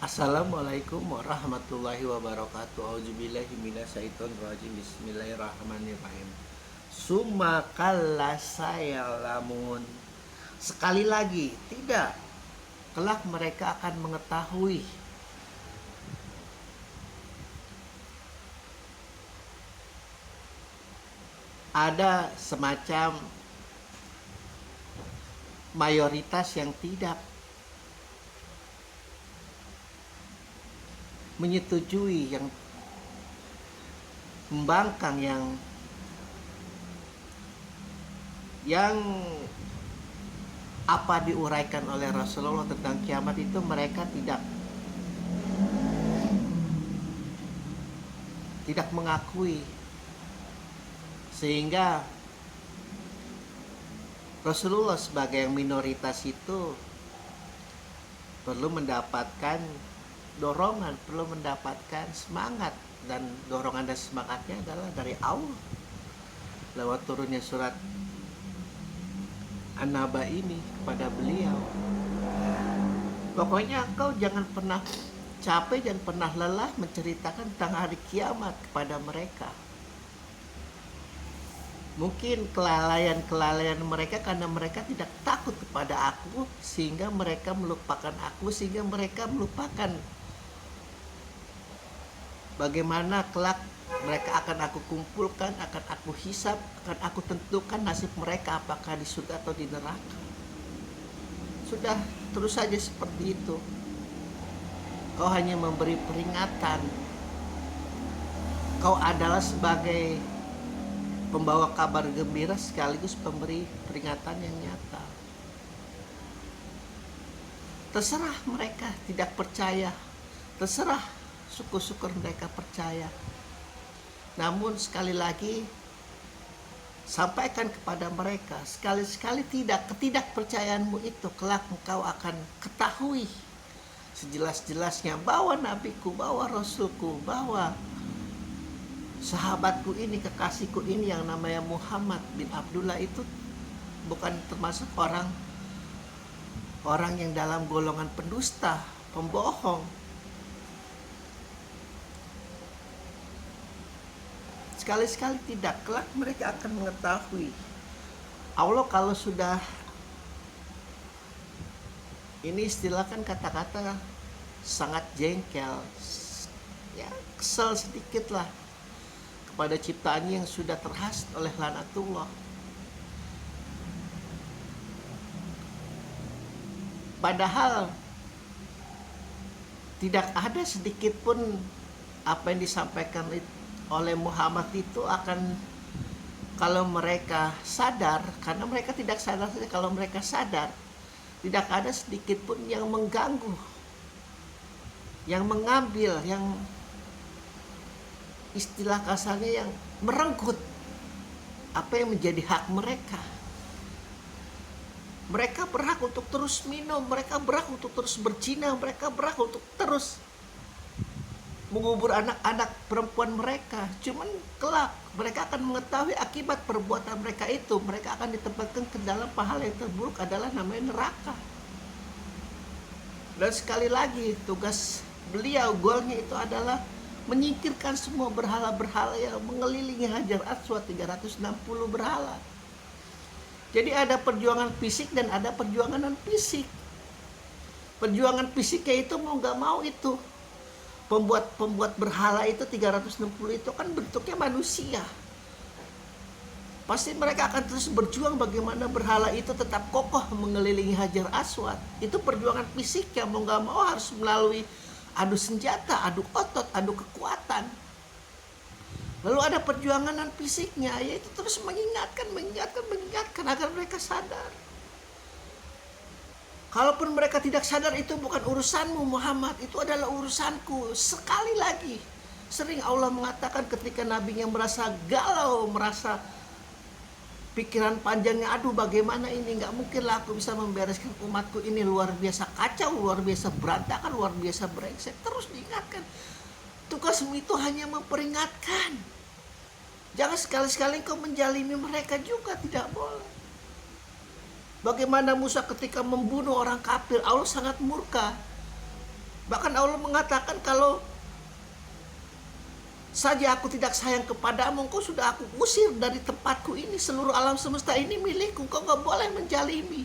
Assalamualaikum warahmatullahi wabarakatuh. Auzubillahi minasyaitonirrajim. Bismillahirrahmanirrahim. Summa kalla sayalamun. Sekali lagi, tidak. Kelak mereka akan mengetahui. Ada semacam mayoritas yang tidak menyetujui, yang membangkang, yang apa diuraikan oleh Rasulullah tentang kiamat itu mereka tidak mengakui, sehingga Rasulullah sebagai yang minoritas itu perlu mendapatkan dorongan, perlu mendapatkan semangat, dan dorongan dan semangatnya adalah dari Allah lewat turunnya surat An-Naba ini kepada beliau. Pokoknya engkau jangan pernah capek, jangan pernah lelah menceritakan tentang hari kiamat kepada mereka. Mungkin kelalaian mereka karena mereka tidak takut kepada aku, sehingga mereka melupakan aku, sehingga mereka melupakan bagaimana kelak mereka akan aku kumpulkan, akan aku hisab, akan aku tentukan nasib mereka apakah di surga atau di neraka. Sudah, terus saja seperti itu. Kau hanya memberi peringatan. Kau adalah sebagai pembawa kabar gembira sekaligus pemberi peringatan yang nyata. Terserah mereka tidak percaya, terserah syukur-syukur mereka percaya. Namun sekali lagi, sampaikan kepada mereka, sekali-sekali ketidakpercayaanmu itu kelak engkau akan ketahui sejelas-jelasnya bahwa nabiku, bahwa rasulku, bahwa sahabatku ini, kekasihku ini yang namanya Muhammad bin Abdullah itu bukan termasuk orang yang dalam golongan pendusta, pembohong. Sekali-sekali tidak, kelak mereka akan mengetahui. Allah kalau sudah, ini istilah kan kata-kata sangat jengkel, ya kesel sedikit lah kepada ciptaannya yang sudah terhasut oleh laknatullah. Padahal tidak ada sedikit pun apa yang disampaikan oleh Muhammad itu akan, kalau mereka sadar, karena mereka tidak sadar saja, kalau mereka sadar tidak ada sedikit pun yang mengganggu, yang mengambil, yang istilah kasarnya yang merenggut apa yang menjadi hak mereka. Mereka berhak untuk terus minum, mereka berhak untuk terus berzina, mereka berhak untuk terus mengubur anak-anak perempuan mereka. Cuman kelak mereka akan mengetahui akibat perbuatan mereka itu. Mereka akan ditempatkan ke dalam pahala yang terburuk adalah namanya neraka. Dan sekali lagi, tugas beliau, goalnya itu adalah menyingkirkan semua berhala-berhala yang mengelilingi Hajar Aswad, 360 berhala. Jadi ada perjuangan fisik dan ada perjuangan non fisik. Perjuangan fisiknya itu mau gak mau itu, pembuat berhala itu 360 itu kan bentuknya manusia. Pasti mereka akan terus berjuang bagaimana berhala itu tetap kokoh mengelilingi Hajar Aswad. Itu perjuangan fisik yang mau gak mau harus melalui adu senjata, adu otot, adu kekuatan. Lalu ada perjuangan non fisiknya, yaitu terus mengingatkan agar mereka sadar. Kalaupun mereka tidak sadar, itu bukan urusanmu Muhammad, itu adalah urusanku. Sekali lagi, sering Allah mengatakan ketika nabinya merasa galau, merasa pikiran panjangnya, aduh bagaimana ini, gak mungkin lah aku bisa membereskan umatku ini, luar biasa kacau, luar biasa berantakan, luar biasa brengsek. Terus diingatkan, tugasmu itu hanya memperingatkan. Jangan sekali-sekali kau menjalimi mereka juga, tidak boleh. Bagaimana Musa ketika membunuh orang kafir, Allah sangat murka. Bahkan Allah mengatakan, kalau saja aku tidak sayang kepadamu, engkau sudah aku usir dari tempatku ini. Seluruh alam semesta ini milikku, engkau gak boleh menjalimi.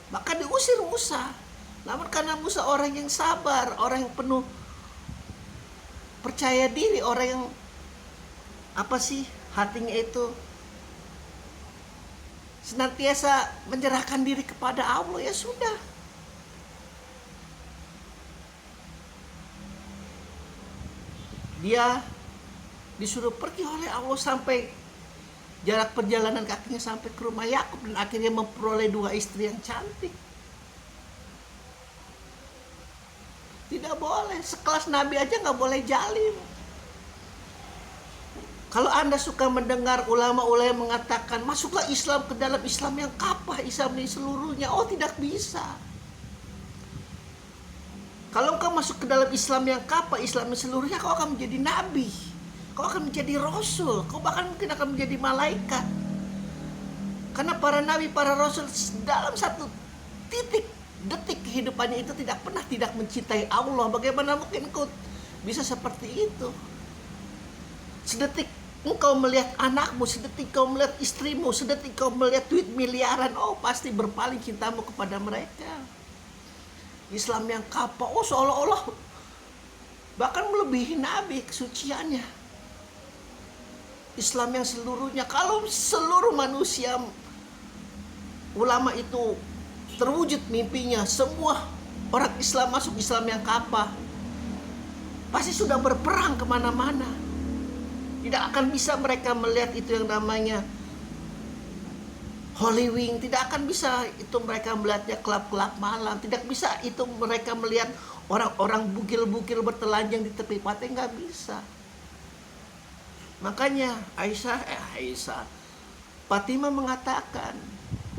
Maka diusir Musa. Namun karena Musa orang yang sabar, orang yang penuh percaya diri, orang yang hatinya itu senantiasa menyerahkan diri kepada Allah, ya sudah. Dia disuruh pergi oleh Allah sampai jarak perjalanan kakinya sampai ke rumah Yakub, dan akhirnya memperoleh 2 istri yang cantik. Tidak boleh, sekelas Nabi aja nggak boleh jalim. Kalau Anda suka mendengar ulama-ulama yang mengatakan masuklah Islam ke dalam Islam yang kapah, Islam ini seluruhnya, oh tidak bisa. Kalau kau masuk ke dalam Islam yang kapah, Islam yang seluruhnya, kau akan menjadi nabi, kau akan menjadi rasul, kau bahkan mungkin akan menjadi malaikat. Karena para nabi, para rasul dalam satu detik kehidupannya itu tidak pernah tidak mencintai Allah. Bagaimana mungkin kau bisa seperti itu? Sedetik engkau melihat anakmu, sedetik kau melihat istrimu, sedetik kau melihat duit miliaran, oh pasti berpaling cintamu kepada mereka. Islam yang kapal, oh seolah-olah bahkan melebihi Nabi kesuciannya. Islam yang seluruhnya, kalau seluruh manusia, ulama itu terwujud mimpinya, semua orang Islam masuk Islam yang kapal, pasti sudah berperang kemana-mana. Tidak akan bisa mereka melihat itu yang namanya Holy Wing, tidak akan bisa itu mereka melihatnya kelab-kelab malam, tidak bisa itu mereka melihat orang-orang bugil-bugil bertelanjang di tepi pantai, nggak bisa. Makanya Fatimah mengatakan,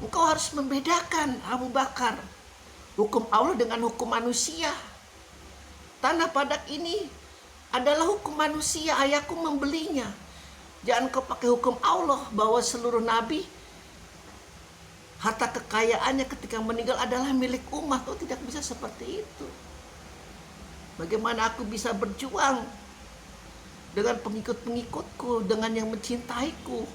engkau harus membedakan Abu Bakar, hukum Allah dengan hukum manusia. Tanah Padak ini adalah hukum manusia, ayahku membelinya. Jangan kau pakai hukum Allah bahwa seluruh nabi harta kekayaannya ketika meninggal adalah milik umat. Oh tidak bisa seperti itu. Bagaimana aku bisa berjuang dengan pengikut-pengikutku, dengan yang mencintaiku,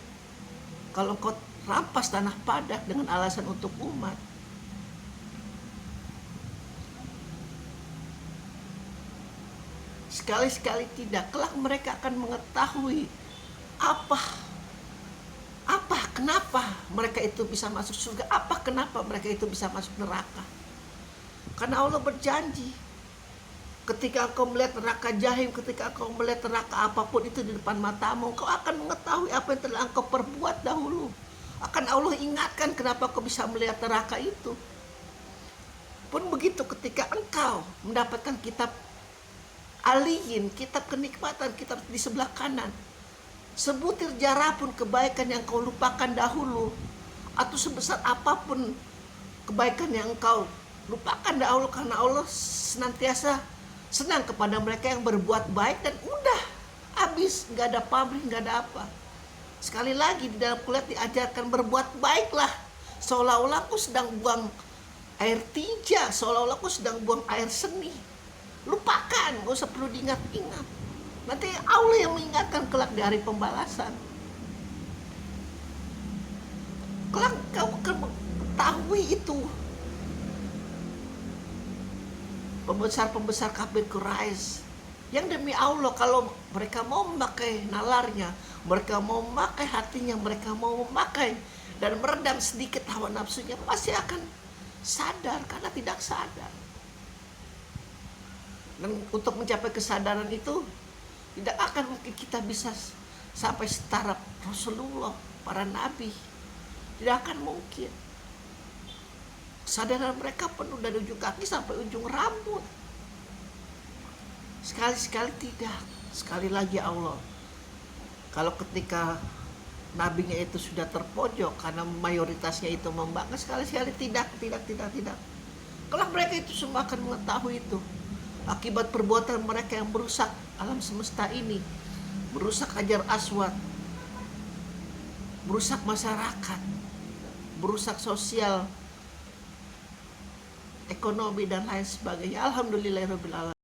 kalau kau rampas tanah Padak dengan alasan untuk umat? Sekali-sekali tidak. Kelak mereka akan mengetahui kenapa mereka itu bisa masuk surga, kenapa mereka itu bisa masuk neraka. Karena Allah berjanji, ketika engkau melihat neraka jahim, ketika engkau melihat neraka apapun itu di depan matamu, engkau akan mengetahui apa yang telah engkau perbuat dahulu. Akan Allah ingatkan kenapa kau bisa melihat neraka itu. Pun begitu ketika engkau mendapatkan kitab aliyin, kitab kenikmatan, kitab di sebelah kanan, sebutir jarah pun kebaikan yang kau lupakan dahulu, atau sebesar apapun kebaikan yang engkau lupakan dahulu, karena Allah senantiasa senang kepada mereka yang berbuat baik, dan udah habis, nggak ada pamrih, nggak ada apa. Sekali lagi di dalam kuliah diajarkan berbuat baiklah, seolah-olah aku sedang buang air tinja, seolah-olah aku sedang buang air seni. Lupakan, gak usah perlu diingat-ingat. Nanti Allah yang mengingatkan kelak di hari pembalasan. Kelak kau akan mengetahui itu. Pembesar-pembesar kafir Quraisy yang demi Allah, kalau mereka mau memakai nalarnya, mereka mau memakai hatinya, mereka mau memakai dan meredam sedikit hawa nafsunya, pasti akan sadar karena tidak sadar. Dan untuk mencapai kesadaran itu tidak akan mungkin kita bisa sampai setara Rasulullah, para nabi. Tidak akan mungkin. Kesadaran mereka penuh dari ujung kaki sampai ujung rambut. Sekali-sekali tidak. Sekali lagi Allah, kalau ketika nabinya itu sudah terpojok karena mayoritasnya itu membangkang, sekali-sekali tidak. Kalau mereka itu semua akan mengetahui itu. Akibat perbuatan mereka yang merusak alam semesta ini, merusak Hajar Aswad, merusak masyarakat, merusak sosial ekonomi dan lain sebagainya. Alhamdulillahirabbil alamin.